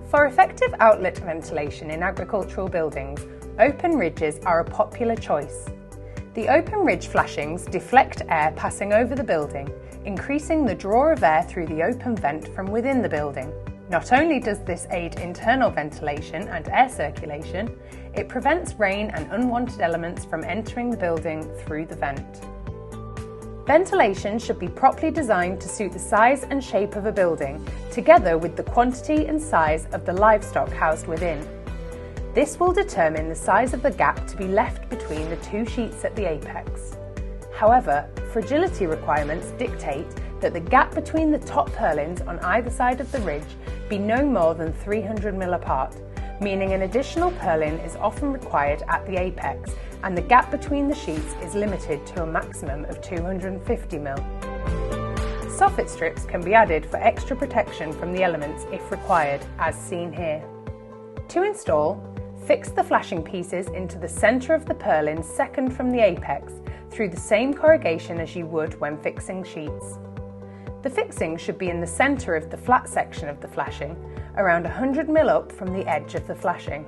For effective outlet ventilation in agricultural buildings, open ridges are a popular choice. The open ridge flashings deflect air passing over the building, increasing the draw of air through the open vent from within the building. Not only does this aid internal ventilation and air circulation, it prevents rain and unwanted elements from entering the building through the vent. Ventilation should be properly designed to suit the size and shape of a building, together with the quantity and size of the livestock housed within. This will determine the size of the gap to be left between the two sheets at the apex. However, fragility requirements dictate that the gap between the top purlins on either side of the ridge be no more than 300 mm apart, meaning an additional purlin is often required at the apex, and the gap between the sheets is limited to a maximum of 250 mm. Soffit strips can be added for extra protection from the elements if required, as seen here. To install, fix the flashing pieces into the centre of the purlin second from the apex through the same corrugation as you would when fixing sheets. The fixing should be in the centre of the flat section of the flashing, around 100 mm up from the edge of the flashing.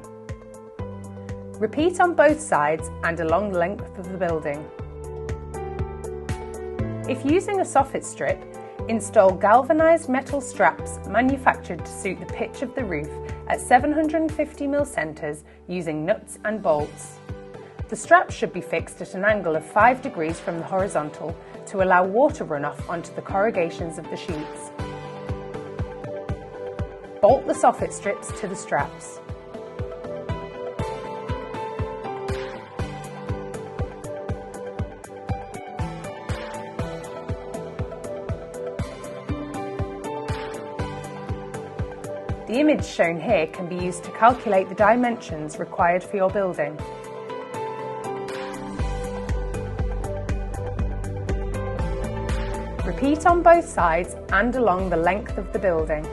Repeat on both sides and along the length of the building. If using a soffit strip, install galvanised metal straps manufactured to suit the pitch of the roof at 750 mm centres using nuts and bolts. The straps should be fixed at an angle of 5 degrees from the horizontal to allow water runoff onto the corrugations of the sheets. Bolt the soffit strips to the straps. The image shown here can be used to calculate the dimensions required for your building. Repeat on both sides and along the length of the building.